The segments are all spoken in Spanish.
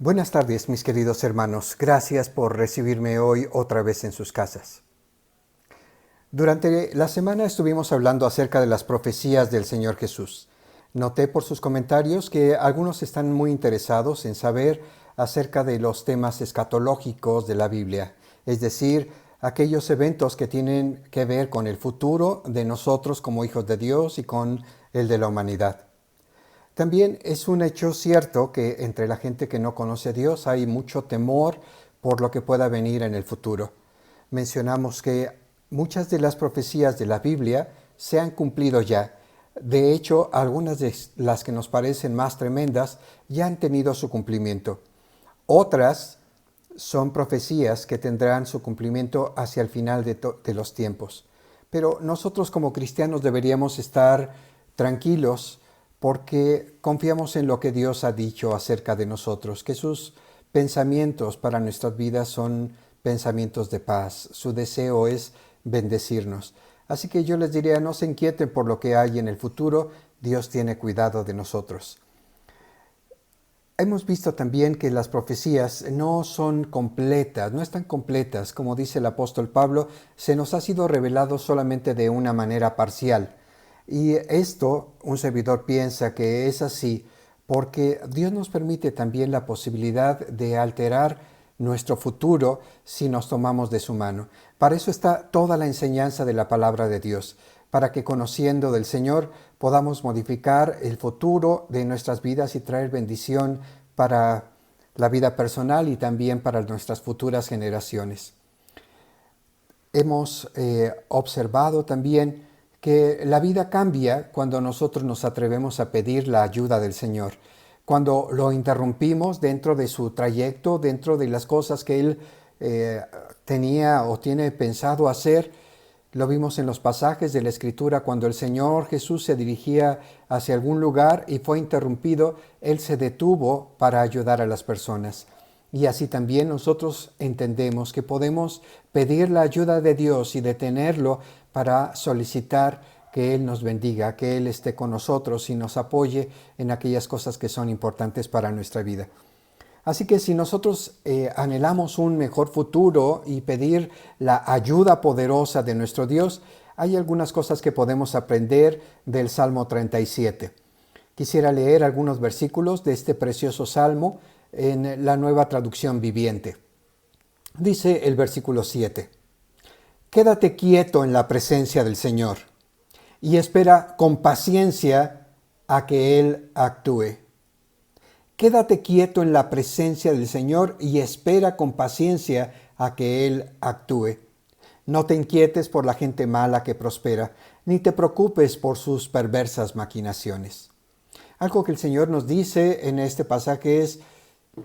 Buenas tardes, mis queridos hermanos. Gracias por recibirme hoy otra vez en sus casas. Durante la semana estuvimos hablando acerca de las profecías del Señor Jesús. Noté por sus comentarios que algunos están muy interesados en saber acerca de los temas escatológicos de la Biblia, es decir, aquellos eventos que tienen que ver con el futuro de nosotros como hijos de Dios y con el de la humanidad. También es un hecho cierto que entre la gente que no conoce a Dios hay mucho temor por lo que pueda venir en el futuro. Mencionamos que muchas de las profecías de la Biblia se han cumplido ya. De hecho, algunas de las que nos parecen más tremendas ya han tenido su cumplimiento. Otras son profecías que tendrán su cumplimiento hacia el final de los tiempos. Pero nosotros como cristianos deberíamos estar tranquilos porque confiamos en lo que Dios ha dicho acerca de nosotros, que sus pensamientos para nuestras vidas son pensamientos de paz. Su deseo es bendecirnos. Así que yo les diría, no se inquieten por lo que hay en el futuro, Dios tiene cuidado de nosotros. Hemos visto también que las profecías no son completas, no están completas. Como dice el apóstol Pablo, se nos ha sido revelado solamente de una manera parcial. Y esto, un servidor piensa que es así porque Dios nos permite también la posibilidad de alterar nuestro futuro si nos tomamos de su mano. Para eso está toda la enseñanza de la palabra de Dios, para que conociendo del Señor podamos modificar el futuro de nuestras vidas y traer bendición para la vida personal y también para nuestras futuras generaciones. Hemos observado también que la vida cambia cuando nosotros nos atrevemos a pedir la ayuda del Señor. Cuando lo interrumpimos dentro de su trayecto, dentro de las cosas que Él tenía o tiene pensado hacer. Lo vimos en los pasajes de la Escritura cuando el Señor Jesús se dirigía hacia algún lugar y fue interrumpido, Él se detuvo para ayudar a las personas. Y así también nosotros entendemos que podemos pedir la ayuda de Dios y detenerlo para solicitar que Él nos bendiga, que Él esté con nosotros y nos apoye en aquellas cosas que son importantes para nuestra vida. Así que si nosotros anhelamos un mejor futuro y pedir la ayuda poderosa de nuestro Dios, hay algunas cosas que podemos aprender del Salmo 37. Quisiera leer algunos versículos de este precioso Salmo en la Nueva Traducción Viviente. Dice el versículo 7. Quédate quieto en la presencia del Señor y espera con paciencia a que Él actúe. Quédate quieto en la presencia del Señor y espera con paciencia a que Él actúe. No te inquietes por la gente mala que prospera, ni te preocupes por sus perversas maquinaciones. Algo que el Señor nos dice en este pasaje es,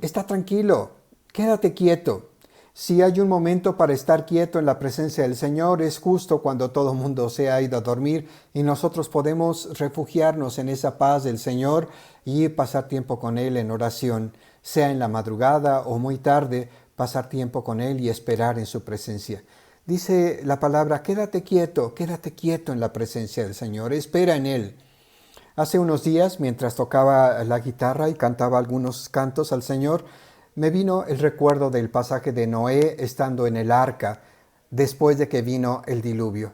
está tranquilo, quédate quieto. Si hay un momento para estar quieto en la presencia del Señor, es justo cuando todo el mundo se ha ido a dormir y nosotros podemos refugiarnos en esa paz del Señor y pasar tiempo con Él en oración, sea en la madrugada o muy tarde, pasar tiempo con Él y esperar en su presencia. Dice la palabra, quédate quieto en la presencia del Señor, espera en Él. Hace unos días, mientras tocaba la guitarra y cantaba algunos cantos al Señor, me vino el recuerdo del pasaje de Noé estando en el arca después de que vino el diluvio.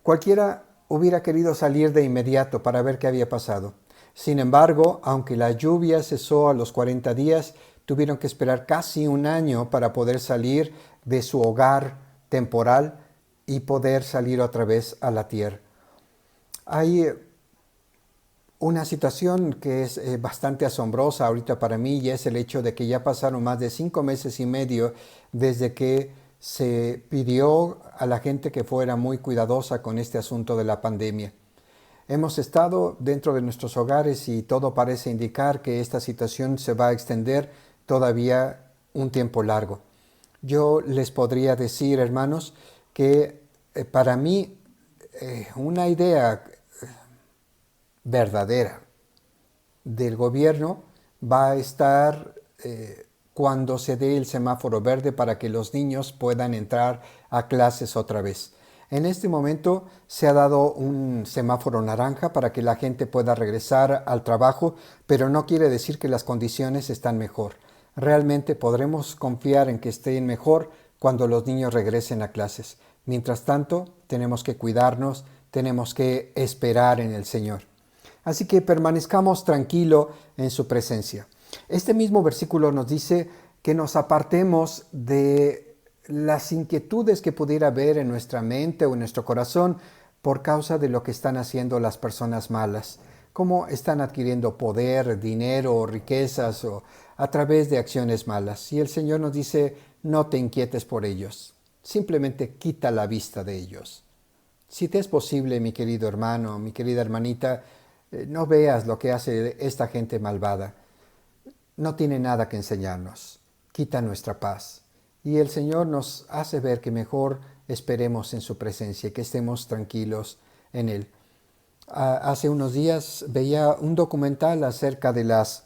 Cualquiera hubiera querido salir de inmediato para ver qué había pasado. Sin embargo, aunque la lluvia cesó a los 40 días, tuvieron que esperar casi un año para poder salir de su hogar temporal y poder salir otra vez a la tierra. Hay una situación que es bastante asombrosa ahorita para mí y es el hecho de que ya pasaron más de 5 meses y medio desde que se pidió a la gente que fuera muy cuidadosa con este asunto de la pandemia. Hemos estado dentro de nuestros hogares y todo parece indicar que esta situación se va a extender todavía un tiempo largo. Yo les podría decir, hermanos, que para mí una idea verdadera del gobierno va a estar cuando se dé el semáforo verde para que los niños puedan entrar a clases otra vez. En este momento se ha dado un semáforo naranja para que la gente pueda regresar al trabajo, pero no quiere decir que las condiciones están mejor. Realmente podremos confiar en que estén mejor cuando los niños regresen a clases. Mientras tanto, tenemos que cuidarnos, tenemos que esperar en el Señor. Así que permanezcamos tranquilos en su presencia. Este mismo versículo nos dice que nos apartemos de las inquietudes que pudiera haber en nuestra mente o en nuestro corazón por causa de lo que están haciendo las personas malas, cómo están adquiriendo poder, dinero o riquezas o a través de acciones malas. Y el Señor nos dice, no te inquietes por ellos, simplemente quita la vista de ellos. Si te es posible, mi querido hermano, mi querida hermanita, no veas lo que hace esta gente malvada. No tiene nada que enseñarnos. Quita nuestra paz. Y el Señor nos hace ver que mejor esperemos en su presencia y que estemos tranquilos en Él. Hace unos días veía un documental acerca de las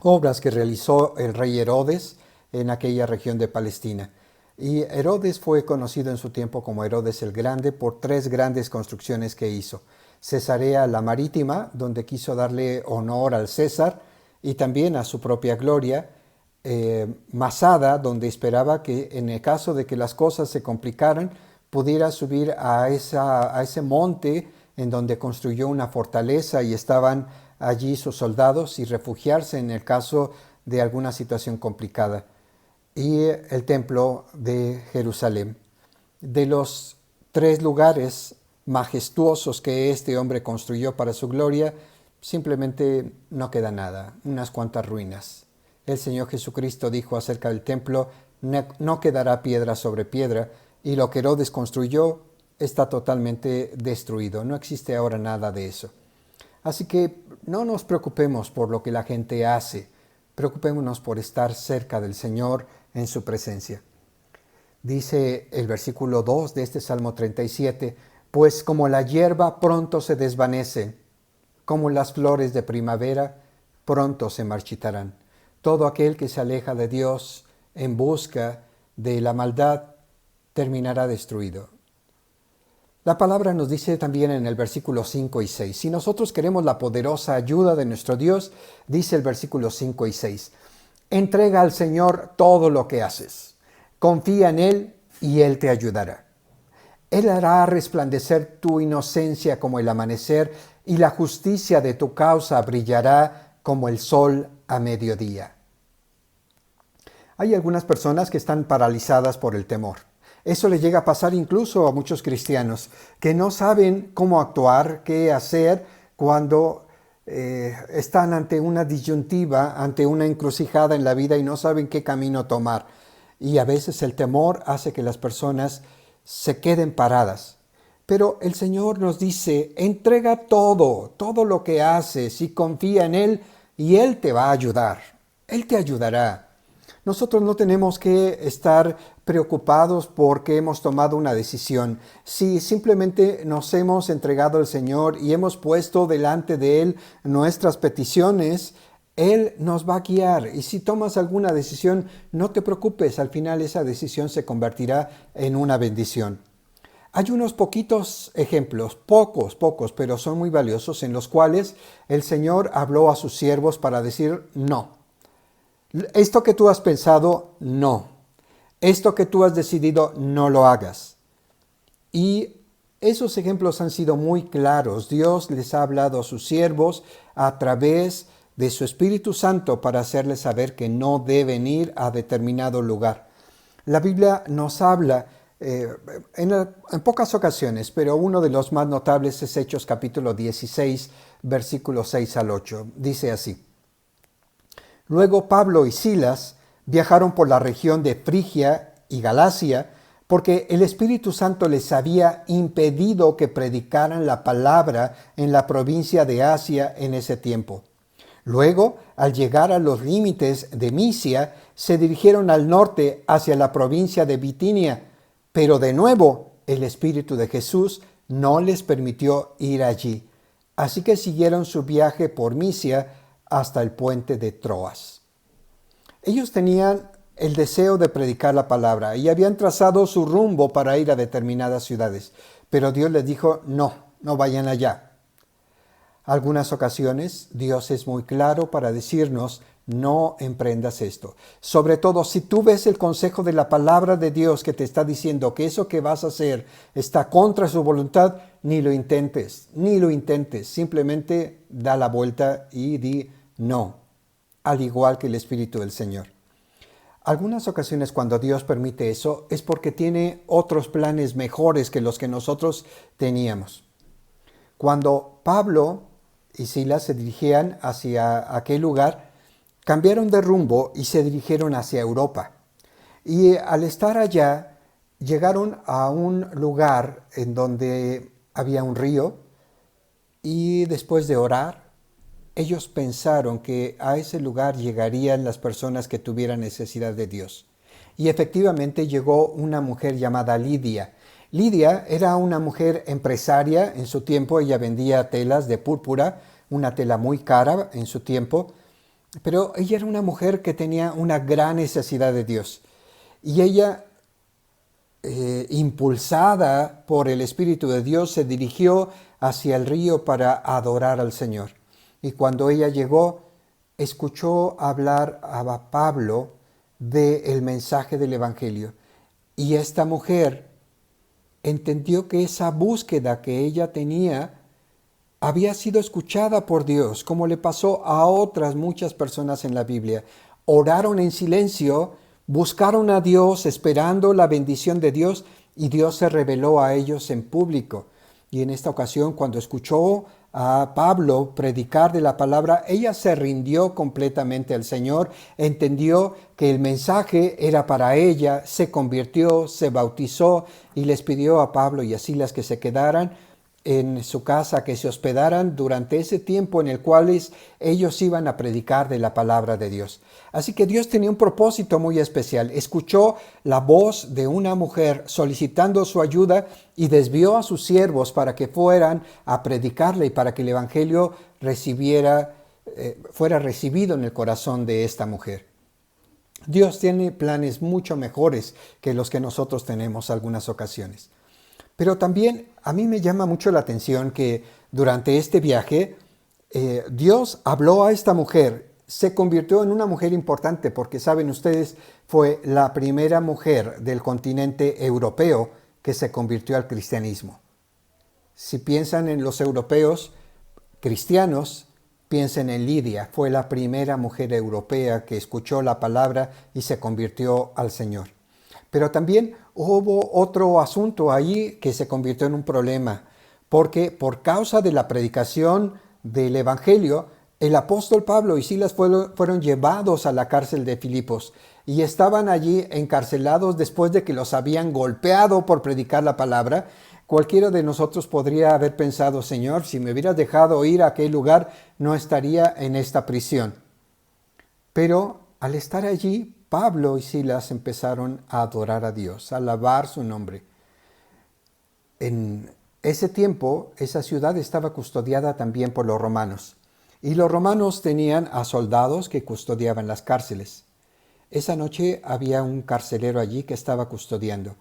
obras que realizó el rey Herodes en aquella región de Palestina. Y Herodes fue conocido en su tiempo como Herodes el Grande por 3 grandes construcciones que hizo. Cesarea la Marítima, donde quiso darle honor al César y también a su propia gloria. Masada, donde esperaba que en el caso de que las cosas se complicaran, pudiera subir a ese monte en donde construyó una fortaleza y estaban allí sus soldados y refugiarse en el caso de alguna situación complicada. Y el templo de Jerusalén. De los 3 lugares majestuosos que este hombre construyó para su gloria, simplemente no queda nada, unas cuantas ruinas. El Señor Jesucristo dijo acerca del templo, no quedará piedra sobre piedra, y lo que Herodes construyó está totalmente destruido, no existe ahora nada de eso. Así que no nos preocupemos por lo que la gente hace, preocupémonos por estar cerca del Señor en su presencia. Dice el versículo 2 de este Salmo 37, pues como la hierba pronto se desvanece, como las flores de primavera pronto se marchitarán. Todo aquel que se aleja de Dios en busca de la maldad terminará destruido. La palabra nos dice también en el versículo 5 y 6, si nosotros queremos la poderosa ayuda de nuestro Dios, dice el versículo 5 y 6, entrega al Señor todo lo que haces, confía en Él y Él te ayudará. Él hará resplandecer tu inocencia como el amanecer y la justicia de tu causa brillará como el sol a mediodía. Hay algunas personas que están paralizadas por el temor. Eso le llega a pasar incluso a muchos cristianos que no saben cómo actuar, qué hacer cuando están ante una disyuntiva, ante una encrucijada en la vida y no saben qué camino tomar. Y a veces el temor hace que las personas se queden paradas. Pero el Señor nos dice, entrega todo lo que haces y confía en Él y Él te va a ayudar. Él te ayudará. Nosotros no tenemos que estar preocupados porque hemos tomado una decisión. Si simplemente nos hemos entregado al Señor y hemos puesto delante de Él nuestras peticiones, Él nos va a guiar. Y si tomas alguna decisión, no te preocupes, al final esa decisión se convertirá en una bendición. Hay unos poquitos ejemplos, pocos, pero son muy valiosos, en los cuales el Señor habló a sus siervos para decir no. Esto que tú has pensado, no. Esto que tú has decidido, no lo hagas. Y esos ejemplos han sido muy claros. Dios les ha hablado a sus siervos a través de su Espíritu Santo para hacerles saber que no deben ir a determinado lugar. La Biblia nos habla en pocas ocasiones, pero uno de los más notables es Hechos capítulo 16, versículos 6 al 8. Dice así. Luego Pablo y Silas viajaron por la región de Frigia y Galacia, porque el Espíritu Santo les había impedido que predicaran la palabra en la provincia de Asia en ese tiempo. Luego, al llegar a los límites de Misia, se dirigieron al norte hacia la provincia de Bitinia, pero de nuevo el Espíritu de Jesús no les permitió ir allí. Así que siguieron su viaje por Misia hasta el puente de Troas. Ellos tenían el deseo de predicar la palabra y habían trazado su rumbo para ir a determinadas ciudades, pero Dios les dijo, no vayan allá. Algunas ocasiones Dios es muy claro para decirnos, no emprendas esto. Sobre todo, si tú ves el consejo de la palabra de Dios que te está diciendo que eso que vas a hacer está contra su voluntad, ni lo intentes, ni lo intentes. Simplemente da la vuelta y di no, al igual que el Espíritu del Señor. Algunas ocasiones cuando Dios permite eso es porque tiene otros planes mejores que los que nosotros teníamos. Cuando Pablo y Silas se dirigían hacia aquel lugar, cambiaron de rumbo y se dirigieron hacia Europa. Y al estar allá, llegaron a un lugar en donde había un río y después de orar, ellos pensaron que a ese lugar llegarían las personas que tuvieran necesidad de Dios. Y efectivamente llegó una mujer llamada Lidia. Lidia era una mujer empresaria en su tiempo. Ella vendía telas de púrpura, una tela muy cara en su tiempo. Pero ella era una mujer que tenía una gran necesidad de Dios. Y ella, impulsada por el Espíritu de Dios, se dirigió hacia el río para adorar al Señor. Y cuando ella llegó, escuchó hablar a Pablo del mensaje del Evangelio. Y esta mujer entendió que esa búsqueda que ella tenía había sido escuchada por Dios, como le pasó a otras muchas personas en la Biblia. Oraron en silencio, buscaron a Dios esperando la bendición de Dios y Dios se reveló a ellos en público. Y en esta ocasión, cuando escuchó a Pablo predicar de la palabra, ella se rindió completamente al Señor, entendió que el mensaje era para ella, se convirtió, se bautizó y les pidió a Pablo y a Silas que se quedaran en su casa, que se hospedaran durante ese tiempo en el cual ellos iban a predicar de la palabra de Dios. Así que Dios tenía un propósito muy especial. Escuchó la voz de una mujer solicitando su ayuda y desvió a sus siervos para que fueran a predicarle y para que el evangelio fuera recibido en el corazón de esta mujer. Dios tiene planes mucho mejores que los que nosotros tenemos algunas ocasiones. Pero también a mí me llama mucho la atención que durante este viaje Dios habló a esta mujer, se convirtió en una mujer importante porque saben ustedes, fue la primera mujer del continente europeo que se convirtió al cristianismo. Si piensan en los europeos cristianos, piensen en Lidia, fue la primera mujer europea que escuchó la palabra y se convirtió al Señor. Pero también hubo otro asunto ahí que se convirtió en un problema, porque por causa de la predicación del Evangelio, el apóstol Pablo y Silas fueron llevados a la cárcel de Filipos y estaban allí encarcelados después de que los habían golpeado por predicar la palabra. Cualquiera de nosotros podría haber pensado, Señor, si me hubieras dejado ir a aquel lugar, no estaría en esta prisión. Pero al estar allí, Pablo y Silas empezaron a adorar a Dios, a alabar su nombre. En ese tiempo, esa ciudad estaba custodiada también por los romanos. Y los romanos tenían a soldados que custodiaban las cárceles. Esa noche había un carcelero allí que estaba custodiando.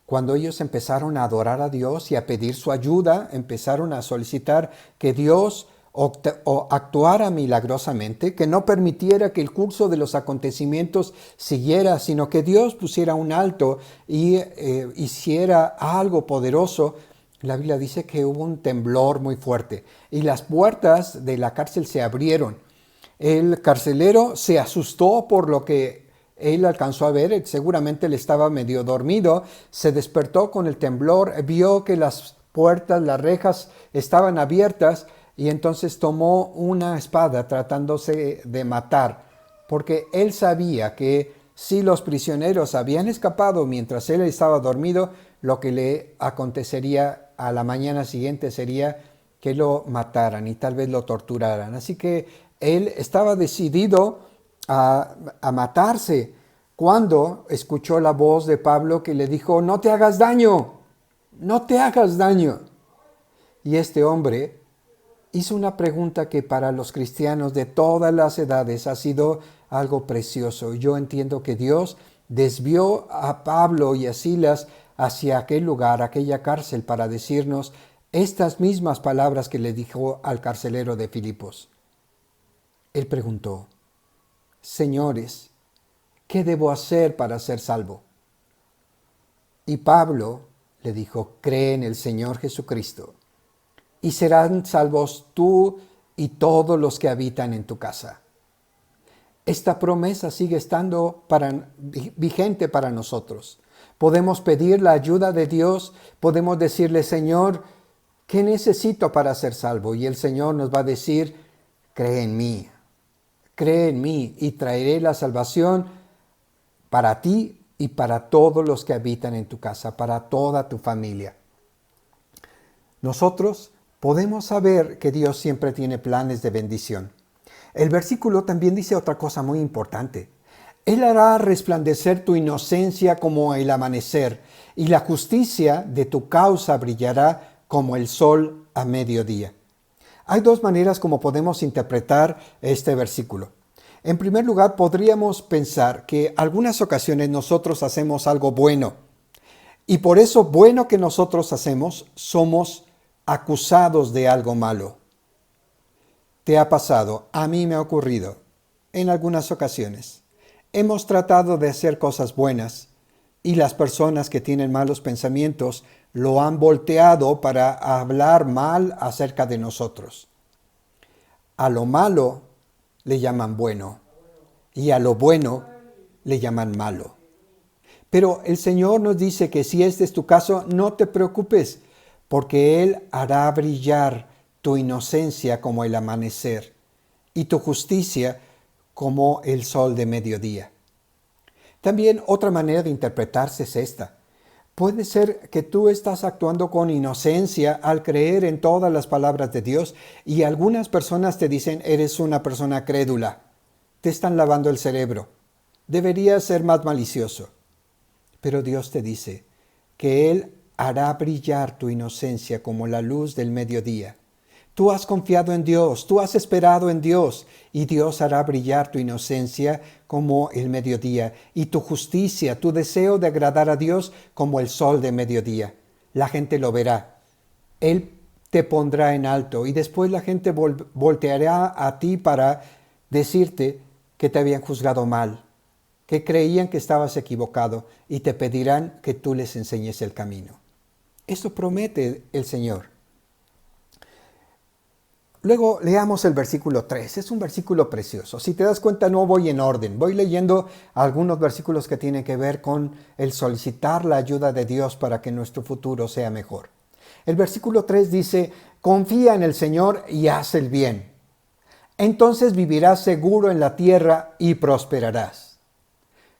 Cuando ellos empezaron a adorar a Dios y a pedir su ayuda, empezaron a solicitar que Dios actuara milagrosamente, que no permitiera que el curso de los acontecimientos siguiera, sino que Dios pusiera un alto y hiciera algo poderoso. La Biblia dice que hubo un temblor muy fuerte y las puertas de la cárcel se abrieron. El carcelero se asustó por lo que él alcanzó a ver, seguramente él estaba medio dormido, se despertó con el temblor, vio que las puertas, las rejas estaban abiertas y entonces tomó una espada tratándose de matar, porque él sabía que si los prisioneros habían escapado mientras él estaba dormido, lo que le acontecería a la mañana siguiente sería que lo mataran y tal vez lo torturaran. Así que él estaba decidido a matarse cuando escuchó la voz de Pablo que le dijo, no te hagas daño, no te hagas daño. Y este hombre hizo una pregunta que para los cristianos de todas las edades ha sido algo precioso. Yo entiendo que Dios desvió a Pablo y a Silas hacia aquel lugar, aquella cárcel, para decirnos estas mismas palabras que le dijo al carcelero de Filipos. Él preguntó, señores, ¿qué debo hacer para ser salvo? Y Pablo le dijo, cree en el Señor Jesucristo y serán salvos tú y todos los que habitan en tu casa. Esta promesa sigue estando vigente para nosotros. Podemos pedir la ayuda de Dios, podemos decirle, Señor, ¿qué necesito para ser salvo? Y el Señor nos va a decir, cree en mí y traeré la salvación para ti y para todos los que habitan en tu casa, para toda tu familia. Nosotros podemos saber que Dios siempre tiene planes de bendición. El versículo también dice otra cosa muy importante. Él hará resplandecer tu inocencia como el amanecer, y la justicia de tu causa brillará como el sol a mediodía. Hay dos maneras como podemos interpretar este versículo. En primer lugar, podríamos pensar que algunas ocasiones nosotros hacemos algo bueno, y por eso bueno que nosotros hacemos, somos acusados de algo malo. ¿Te ha pasado? A mí me ha ocurrido en algunas ocasiones. Hemos tratado de hacer cosas buenas y las personas que tienen malos pensamientos lo han volteado para hablar mal acerca de nosotros. A lo malo le llaman bueno y a lo bueno le llaman malo. Pero el Señor nos dice que si este es tu caso, no te preocupes, porque Él hará brillar tu inocencia como el amanecer y tu justicia como el sol de mediodía. También otra manera de interpretarse es esta. Puede ser que tú estás actuando con inocencia al creer en todas las palabras de Dios y algunas personas te dicen eres una persona crédula. Te están lavando el cerebro. Deberías ser más malicioso. Pero Dios te dice que Él hará brillar tu inocencia como la luz del mediodía. Tú has confiado en Dios, tú has esperado en Dios, y Dios hará brillar tu inocencia como el mediodía, y tu justicia, tu deseo de agradar a Dios como el sol de mediodía. La gente lo verá. Él te pondrá en alto, y después la gente volteará a ti para decirte que te habían juzgado mal, que creían que estabas equivocado, y te pedirán que tú les enseñes el camino. Esto promete el Señor. Luego leamos el versículo 3. Es un versículo precioso. Si te das cuenta, no voy en orden. Voy leyendo algunos versículos que tienen que ver con el solicitar la ayuda de Dios para que nuestro futuro sea mejor. El versículo 3 dice, confía en el Señor y haz el bien. Entonces vivirás seguro en la tierra y prosperarás.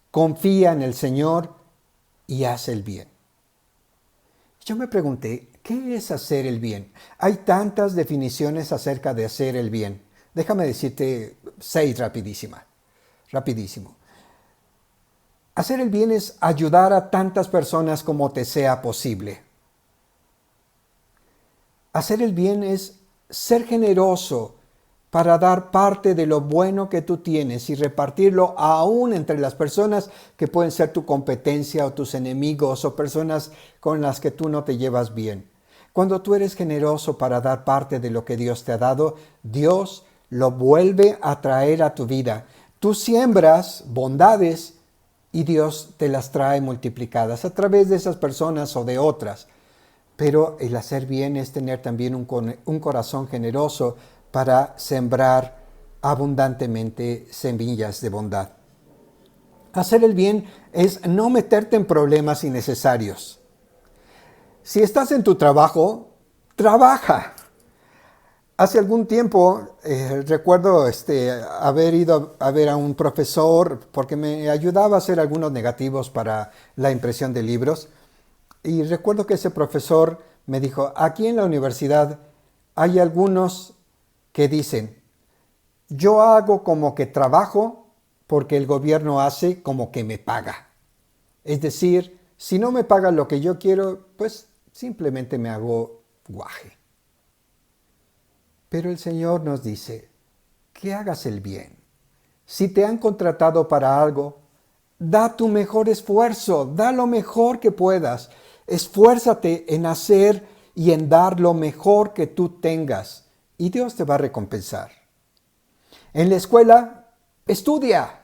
Confía en el Señor y haz el bien. Yo me pregunté, ¿qué es hacer el bien? Hay tantas definiciones acerca de hacer el bien. Déjame decirte 6 rapidísimo. Hacer el bien es ayudar a tantas personas como te sea posible. Hacer el bien es ser generoso para dar parte de lo bueno que tú tienes y repartirlo aún entre las personas que pueden ser tu competencia o tus enemigos o personas con las que tú no te llevas bien. Cuando tú eres generoso para dar parte de lo que Dios te ha dado, Dios lo vuelve a traer a tu vida. Tú siembras bondades y Dios te las trae multiplicadas a través de esas personas o de otras. Pero el hacer bien es tener también un corazón generoso para sembrar abundantemente semillas de bondad. Hacer el bien es no meterte en problemas innecesarios. Si estás en tu trabajo, trabaja. Hace algún tiempo recuerdo haber ido a ver a un profesor porque me ayudaba a hacer algunos negativos para la impresión de libros. Y recuerdo que ese profesor me dijo, aquí en la universidad hay algunos que dicen, yo hago como que trabajo porque el gobierno hace como que me paga. Es decir, si no me paga lo que yo quiero, pues simplemente me hago guaje. Pero el Señor nos dice que hagas el bien. Si te han contratado para algo, da tu mejor esfuerzo, da lo mejor que puedas. Esfuérzate en hacer y en dar lo mejor que tú tengas y Dios te va a recompensar. En la escuela Estudia.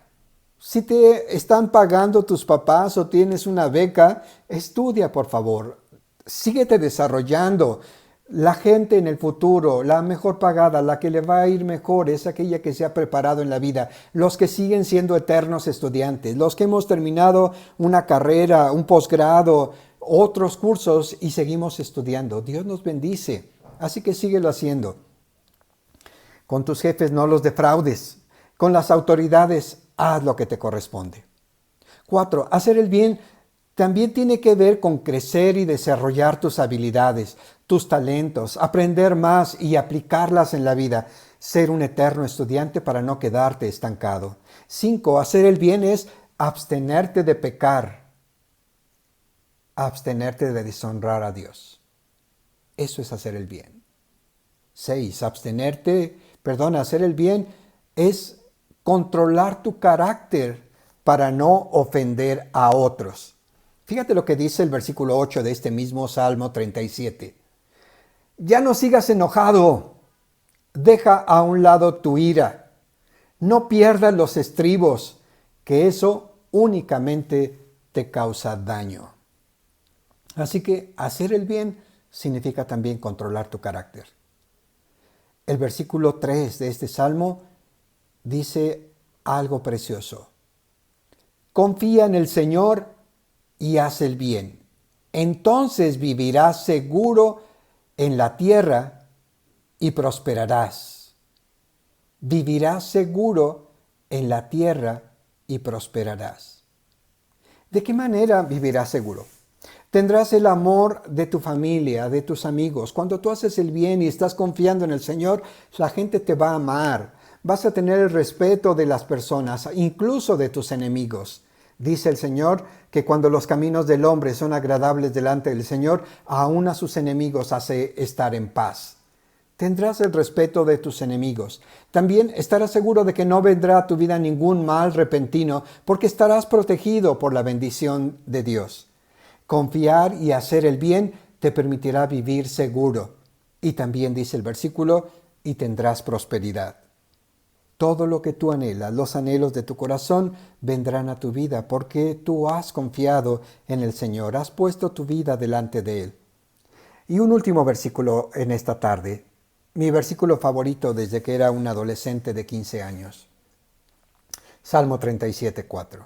Si te están pagando tus papás o tienes una beca, estudia, por favor. Síguete desarrollando. La gente en el futuro, la mejor pagada, la que le va a ir mejor, es aquella que se ha preparado en la vida. Los que siguen siendo eternos estudiantes, los que hemos terminado una carrera, un posgrado, otros cursos y seguimos estudiando. Dios nos bendice. Así que síguelo haciendo. Con tus jefes no los defraudes. Con las autoridades haz lo que te corresponde. 4. Hacer el bien también tiene que ver con crecer y desarrollar tus habilidades, tus talentos, aprender más y aplicarlas en la vida. Ser un eterno estudiante para no quedarte estancado. 5. Hacer el bien es abstenerte de pecar, abstenerte de deshonrar a Dios. Eso es hacer el bien. 6. Hacer el bien es controlar tu carácter para no ofender a otros. Fíjate lo que dice el versículo 8 de este mismo Salmo 37. Ya no sigas enojado, deja a un lado tu ira, no pierdas los estribos, que eso únicamente te causa daño. Así que hacer el bien significa también controlar tu carácter. El versículo 3 de este Salmo dice algo precioso. Confía en el Señor y haz el bien. Entonces vivirás seguro en la tierra y prosperarás. Vivirás seguro en la tierra y prosperarás. ¿De qué manera vivirás seguro? Tendrás el amor de tu familia, de tus amigos. Cuando tú haces el bien y estás confiando en el Señor, la gente te va a amar. Vas a tener el respeto de las personas, incluso de tus enemigos. Dice el Señor que cuando los caminos del hombre son agradables delante del Señor, aún a sus enemigos hace estar en paz. Tendrás el respeto de tus enemigos. También estarás seguro de que no vendrá a tu vida ningún mal repentino, porque estarás protegido por la bendición de Dios. Confiar y hacer el bien te permitirá vivir seguro. Y también dice el versículo, y tendrás prosperidad. Todo lo que tú anhelas, los anhelos de tu corazón, vendrán a tu vida porque tú has confiado en el Señor, has puesto tu vida delante de Él. Y un último versículo en esta tarde, mi versículo favorito desde que era un adolescente de 15 años. Salmo 37, 4.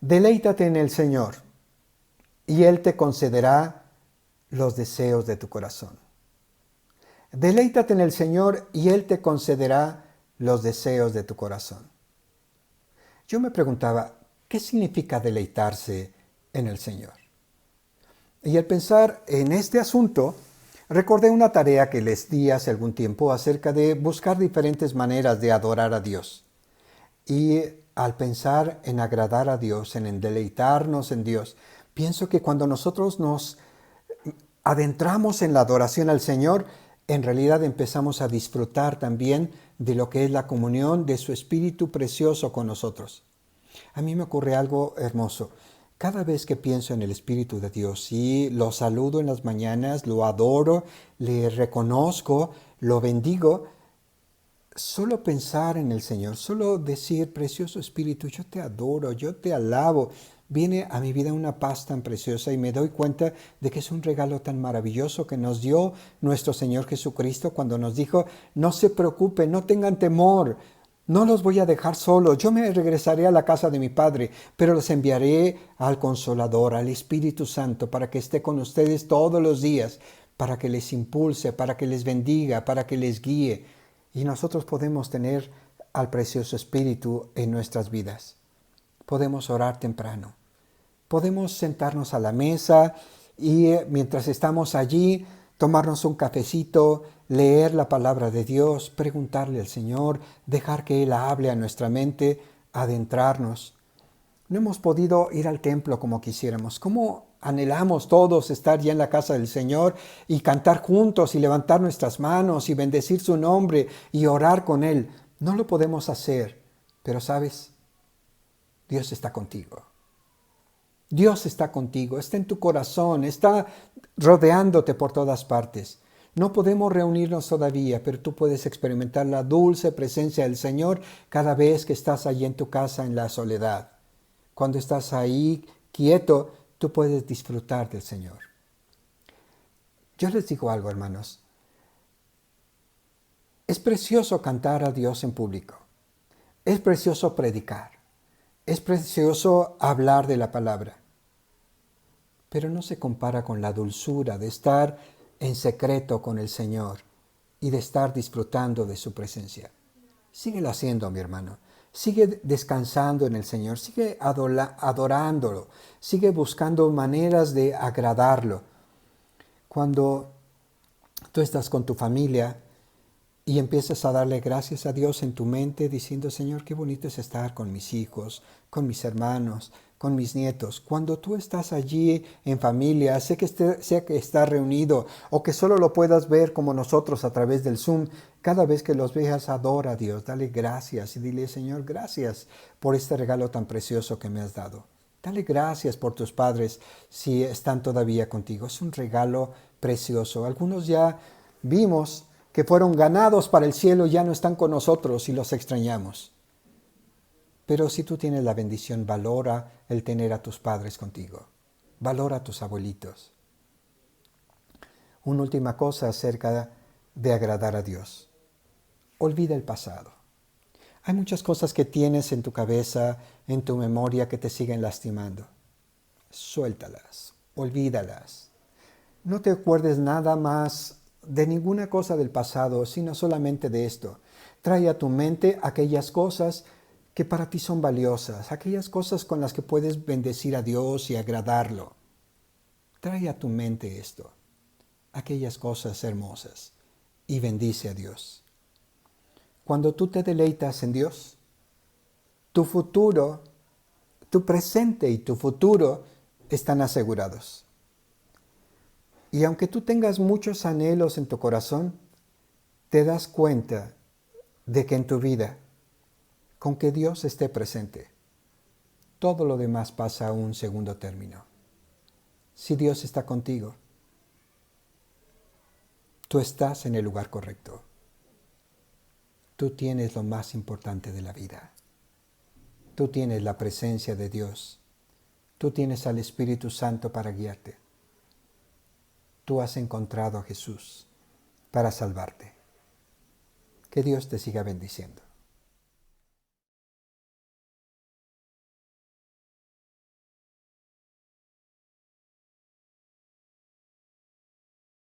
Deleítate en el Señor, y Él te concederá los deseos de tu corazón. Deleítate en el Señor, y Él te concederá los deseos de tu corazón. Yo me preguntaba, ¿qué significa deleitarse en el Señor? Y al pensar en este asunto, recordé una tarea que les di hace algún tiempo acerca de buscar diferentes maneras de adorar a Dios. Y al pensar en agradar a Dios, en deleitarnos en Dios, pienso que cuando nosotros nos adentramos en la adoración al Señor, en realidad empezamos a disfrutar también de lo que es la comunión de su Espíritu precioso con nosotros. A mí me ocurre algo hermoso. Cada vez que pienso en el Espíritu de Dios y lo saludo en las mañanas, lo adoro, le reconozco, lo bendigo, solo pensar en el Señor, solo decir, precioso Espíritu, yo te adoro, yo te alabo, viene a mi vida una paz tan preciosa y me doy cuenta de que es un regalo tan maravilloso que nos dio nuestro Señor Jesucristo cuando nos dijo, no se preocupen, no tengan temor, no los voy a dejar solos, yo me regresaré a la casa de mi Padre, pero los enviaré al Consolador, al Espíritu Santo, para que esté con ustedes todos los días, para que les impulse, para que les bendiga, para que les guíe. Y nosotros podemos tener al precioso Espíritu en nuestras vidas. Podemos orar temprano. Podemos sentarnos a la mesa y mientras estamos allí, tomarnos un cafecito, leer la palabra de Dios, preguntarle al Señor, dejar que Él hable a nuestra mente, adentrarnos. No hemos podido ir al templo como quisiéramos. ¿Cómo anhelamos todos estar ya en la casa del Señor y cantar juntos y levantar nuestras manos y bendecir su nombre y orar con Él? No lo podemos hacer, pero ¿sabes? Dios está contigo. Dios está contigo, está en tu corazón, está rodeándote por todas partes. No podemos reunirnos todavía, pero tú puedes experimentar la dulce presencia del Señor cada vez que estás allí en tu casa en la soledad. Cuando estás ahí quieto, tú puedes disfrutar del Señor. Yo les digo algo, hermanos. Es precioso cantar a Dios en público. Es precioso predicar. Es precioso hablar de la palabra. Pero no se compara con la dulzura de estar en secreto con el Señor y de estar disfrutando de su presencia. Síguelo haciendo, mi hermano. Sigue descansando en el Señor. Sigue adorándolo. Sigue buscando maneras de agradarlo. Cuando tú estás con tu familia y empiezas a darle gracias a Dios en tu mente diciendo, Señor, qué bonito es estar con mis hijos, con mis hermanos, con mis nietos. Cuando tú estás allí en familia, sea que estás reunido o que solo lo puedas ver como nosotros a través del Zoom, cada vez que los veas, adora a Dios, dale gracias y dile, Señor, gracias por este regalo tan precioso que me has dado. Dale gracias por tus padres si están todavía contigo. Es un regalo precioso. Algunos ya vimos que fueron ganados para el cielo, ya no están con nosotros y los extrañamos. Pero si tú tienes la bendición, valora el tener a tus padres contigo. Valora a tus abuelitos. Una última cosa acerca de agradar a Dios. Olvida el pasado. Hay muchas cosas que tienes en tu cabeza, en tu memoria, que te siguen lastimando. Suéltalas, olvídalas. No te acuerdes nada más de ninguna cosa del pasado, sino solamente de esto. Trae a tu mente aquellas cosas que para ti son valiosas, aquellas cosas con las que puedes bendecir a Dios y agradarlo. Trae a tu mente esto, aquellas cosas hermosas, y bendice a Dios. Cuando tú te deleitas en Dios, tu futuro, tu presente y tu futuro están asegurados. Y aunque tú tengas muchos anhelos en tu corazón, te das cuenta de que en tu vida, con que Dios esté presente, todo lo demás pasa a un segundo término. Si Dios está contigo, tú estás en el lugar correcto. Tú tienes lo más importante de la vida. Tú tienes la presencia de Dios. Tú tienes al Espíritu Santo para guiarte. Tú has encontrado a Jesús para salvarte. Que Dios te siga bendiciendo.